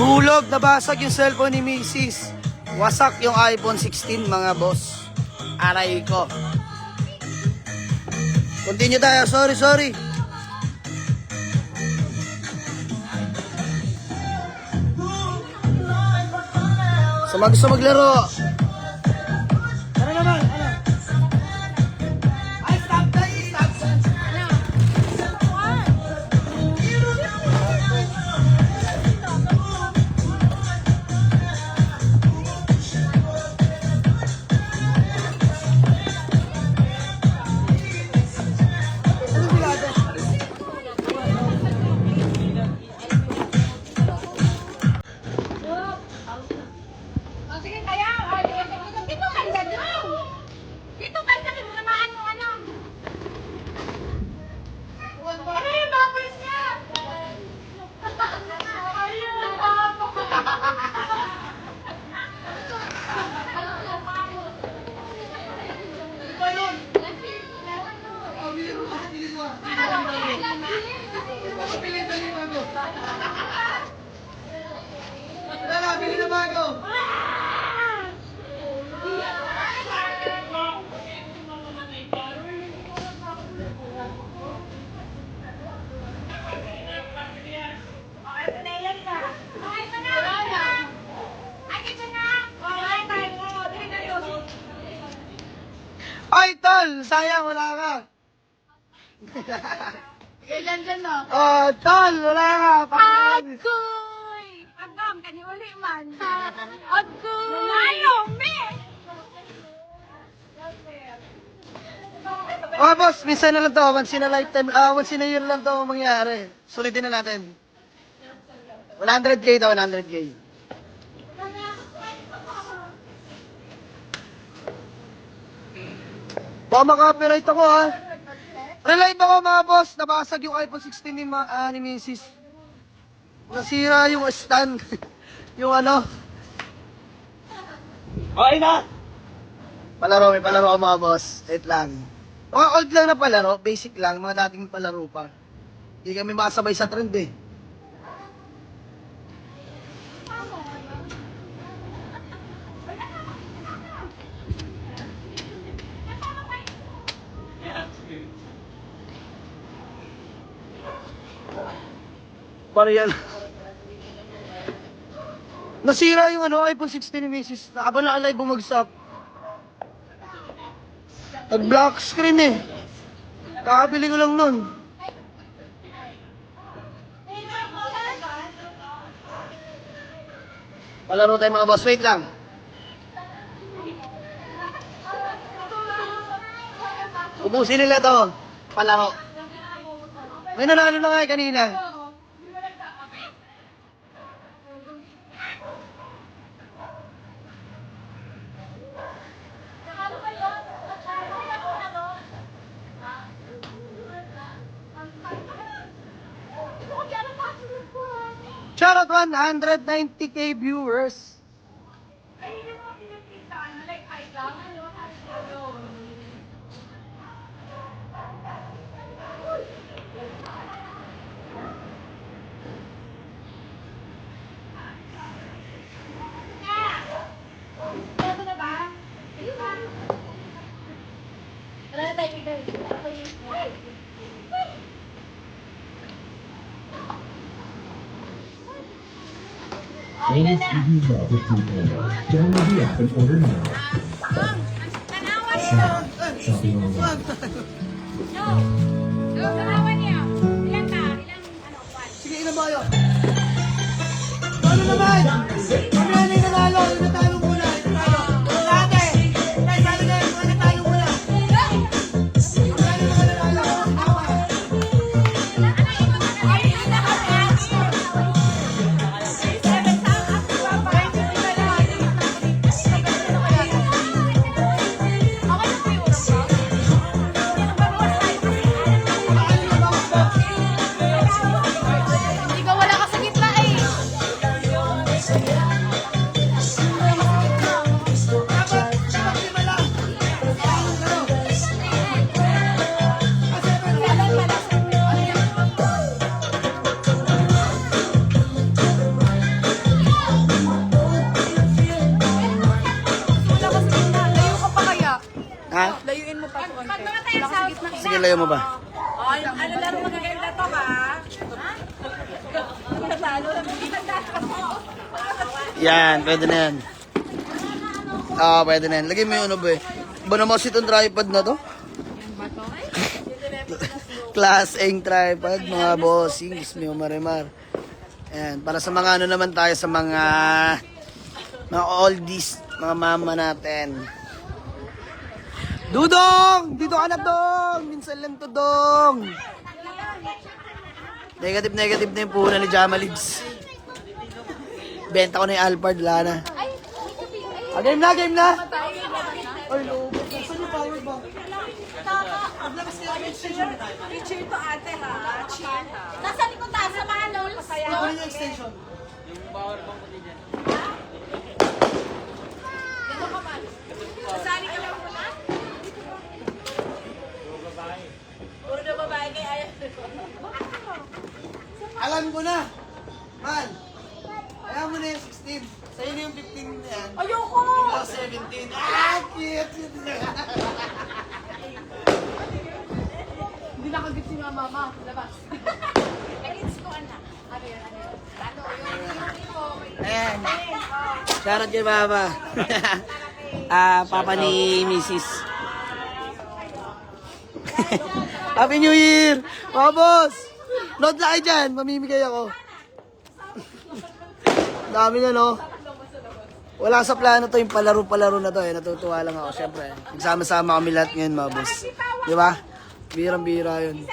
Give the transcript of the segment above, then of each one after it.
Nahulog, nabasag yung cellphone ni Mrs. Wasak yung iPhone 16 mga boss. Aray ko. Continue tayo. Sorry. Sa mga gusto maglaro. Ano naman? Ano? Ay, stop na. Sige, kaya, dito ka na daw. Dito ka na naman mo ano. Ay, bakit niya? Ayun, Bili na bago. Ay, tol! Sayang, wala ka. Kailan dyan, no? Oh, tol! Wala ka. Agoy! Agam, kaniuli man. Agoy! Nanayong, me! Oh, boss, minsan na lang to. Once in a lifetime. Once in a year lang to mangyari. Sulitin na natin. 100K daw, 100K. Baka maka-copyright ako, ha? Relive ako, mga boss. Nabasag yung iPhone 16 ni Mrs. Nasira yung stand. Yung ano. Okay na! May palaro ako, mga boss. Wait lang. Mga old lang na palaro, basic lang. Mga dating palaro pa. Hindi kami makasabay sa trend, eh. Para yan. Nasira yung iPhone 16 ni Mrs. Nakabala na alay bumagsak. Nag-black screen eh. Kakabili ko lang nun. Palaro tayo mga boss. Wait lang. Ubusin nila to. Palaro. May nanalo na nga kanina. Shoutout 190K viewers. Ladies, if you love the food panda, download the app and order now. Shopping online. Sige, ilan ba kayo? Ano naman? Kami na yung nanalo. Yung natalo muna. Dati. Dahil sabi na yung mga natalo muna. Kami na yung mga nanalo. Awa. Ikaw wala ka sa gitna eh. ayaw mo ba? Ay, ano laro magaganda to, ha? Lalo na magaganda to. Yan, pwede na yan. Ah, pwede na yan. Lagay mo yung ano ba eh. Ba naman si itong tripod na to? Class A tripod, mga bossing. Gusto mo marimar. Ayan, para sa mga ano naman tayo, sa mga oldies, mga mama natin. Dudong! Dito ka na, Dong! Minsan lang to, Dong! Negative na yung puhunan ni Jamalibs. Benta ko na yung Alphard, Lana. Ah, game na! Ay, no. Saan yung power bank? Cheer to ate, ha? Cheer, ha? Nasa likod tayo sa mga lols. Ano yung extension? Sasali ka lang muna? Puro na babae kay ayaw. Alam ko na! Man! Ayaw mo na yung 16. Sa'yo na yung 15 na yan. Ayoko! Ikaw 17. Ah, cute! Hindi nakagit si mama. Labas. Nag-its ko, anak. Ano yun? Ano yun? Ayan. Shoutout kay Papa. Papa ni Mrs. Happy New Year! Mga boss! Load lang kayo dyan. Mamimigay ako. Dami na, no? Wala sa plano to, yung palaro-palaro na to eh. Natutuwa lang ako, syempre. Nagsama-sama kami lahat ngayon, mga boss. Di ba? Birang-bira yun.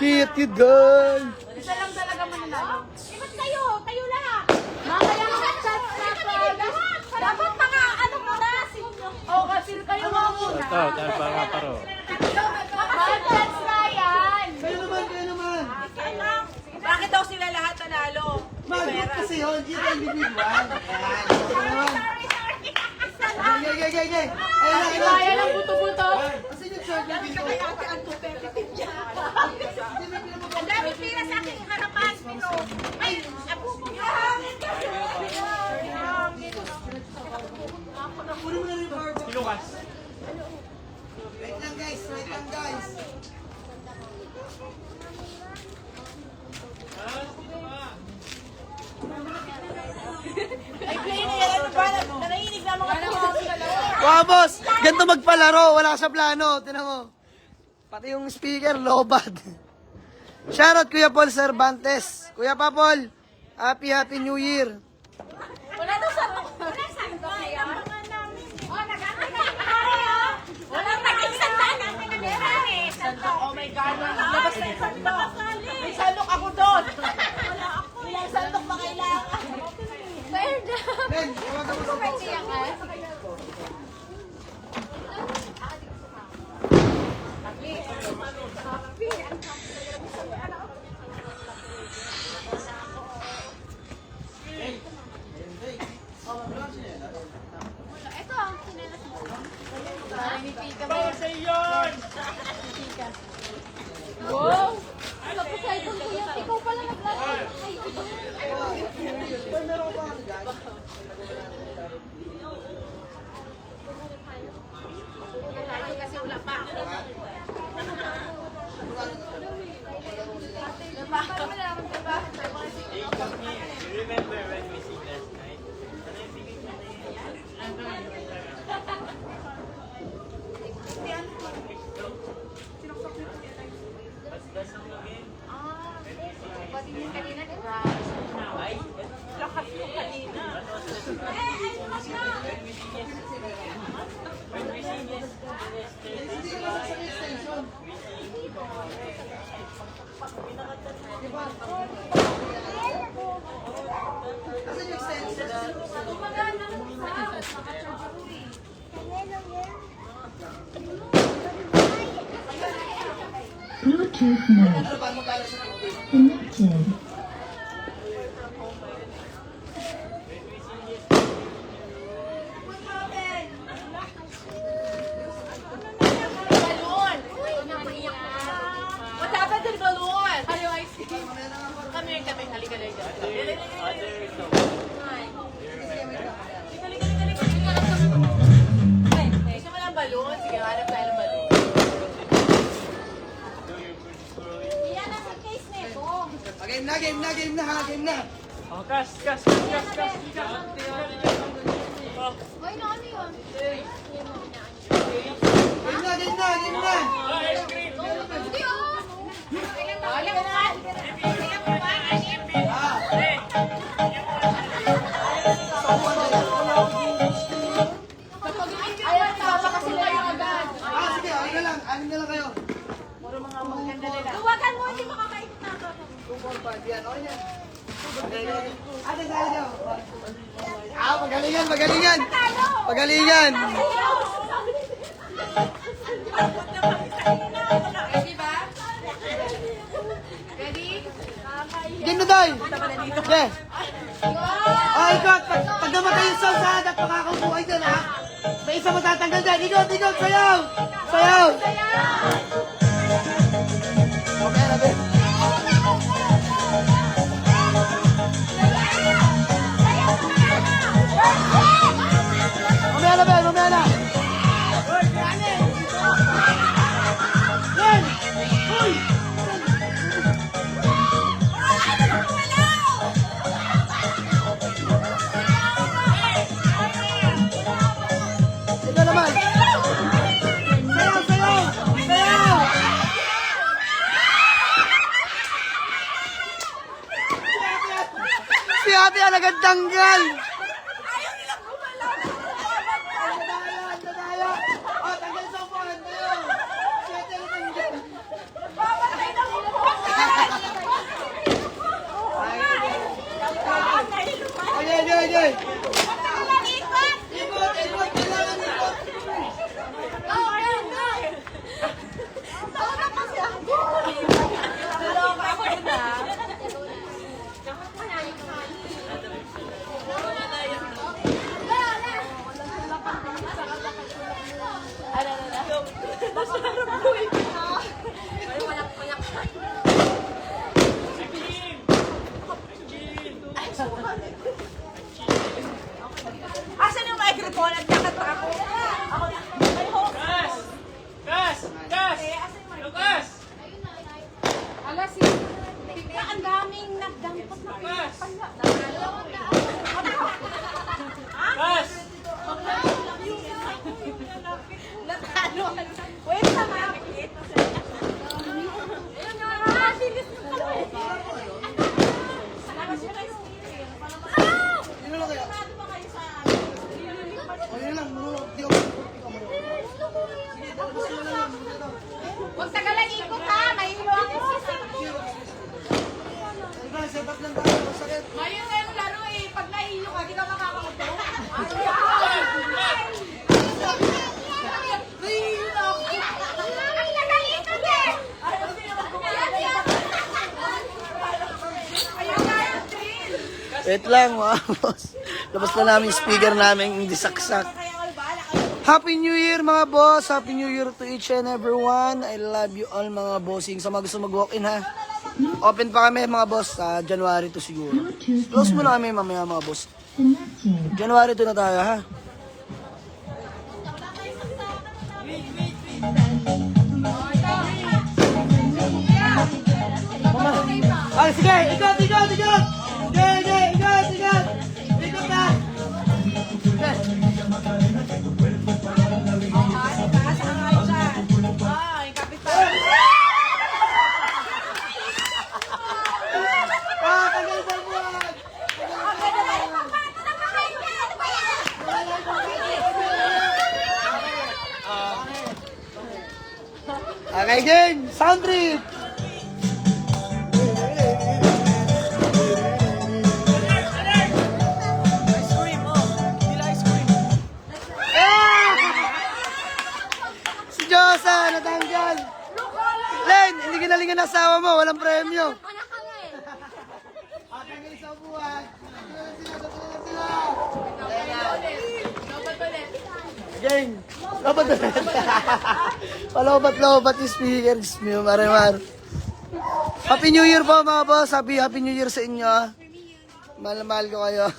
Cute, guys! Isa lang talaga mananalo. Ba't kayo? Kayo lahat. Mamaya chat dapat mga ano muna. Oo, kasi kayo mga muna. Ito, dahil para paro. Mga chats na yan. Kayo naman! Bakit daw sila lahat nanalo? Mag-group kasi yun, hindi tayo individual. Ayan, ito naman. Gay! Kaya lang buto-buto. Kasi yung charger dito. Ang dami pira sa aking harapan. Ay, apo ko yan. Puro mo na rin yung power bank. Lukas. Wait lang guys. Ay, play na yan. Ano ba? Nanahinig na mga Wow, boss! Ganito magpalaro, wala sa plano. Tinan mo. Pati yung speaker, lobad. Shoutout Kuya Paul Cervantes. Kuya Papol, Happy New Year. Wala na sa wala sa kaya. Oh, nag-aantay. Wala nag-isang daan ang nangyari. Oh my God. Labas na yung sandok. May sandok ako doon. Wala ako. Ilang sandok ba kailangan? Fair job. Ben, tawagan mo daw. Ito ang sinelas mo. Wow! Tapos sa itong kuya, ikaw pala naglalaro. Ay, kasi wala pa ako. Remember when we sing last night? Pati yung kanina, di ba? Lakas mo kanina. Asan yung extension? Bluetooth mode connected. Balloon! What happened to the balloon? How do I see? Come here, halika lang dyan. Gusto mo ng balloon? Sige, hanap tayo ng balloon. Game na, game na, game na ha, game na. Oh, kas. Hoy, ano yun? Game na, game na, game na. Hindi, oh. Alam mo ba? Ayaw, tama kasi na yung agad. Sige, anim na lang kayo. Luwagan mo, hindi makakaikot na ako. 2, 4, 5, yan, okay yan. Ate, sa'yo daw. Magalingan, magalingan. Magalingan. Ready ba? Ready? Game na tayo. Okay. Ikot. Pag namatay yung sound sa hadak, makakabuhay dyan, ha? May isa matatanggal dyan. Ikot, sayaw. Sayaw. Okay, nabi. Mamaya na, Ben. Mamaya na. Ben! Uy! Ito naman. Sayaw, sayaw! Sayaw! Si ate alagad tanggal! Ang dadaya! Oh, tanggal sa upuan tayo! Si ate alagad tanggal! Okay. Ikot, kailangan ikot! Asan yung microphone? At yakat pa ako. Lukas! Ala, si... Ang daming nagdampot na pinapala. Kas! Natalo. Wait, sama. Ayun nga, nakakasilis na pala. Sino lang kaya? O yun lang, di ako. Huwag tagalan ikot ha, mahilo ako. Ay, set up lang tayo, masakit. Ngayon na yung laro eh, pag nahilo ka, di ka makakamuto. Ang lagang ikot eh! Ayun nga yung drill. Wait lang, mga boss. Labas na namin yung speaker namin, hindi saksak. Happy New Year mga boss! Happy New Year to each and everyone. I love you all mga bossing. Sa mga gusto mag-walk-in ha. Open pa kami mga boss sa January 2 siguro. Close muna kami mamaya mga boss. January 2 na tayo ha. Ay, sige! Ikot! Ikot na! Tagal sa buwan! Okay, game! Sound trip! Si Josa, natanggal! Len, hindi ginalingan ng asawa mo, walang premyo. Tagal sa buwan! Gang! Lobat ulit! Palobat-lobat yung speaker. Marimar. Happy New Year po mga boss. Happy New Year sa inyo. Mahal na mahal ko kayo.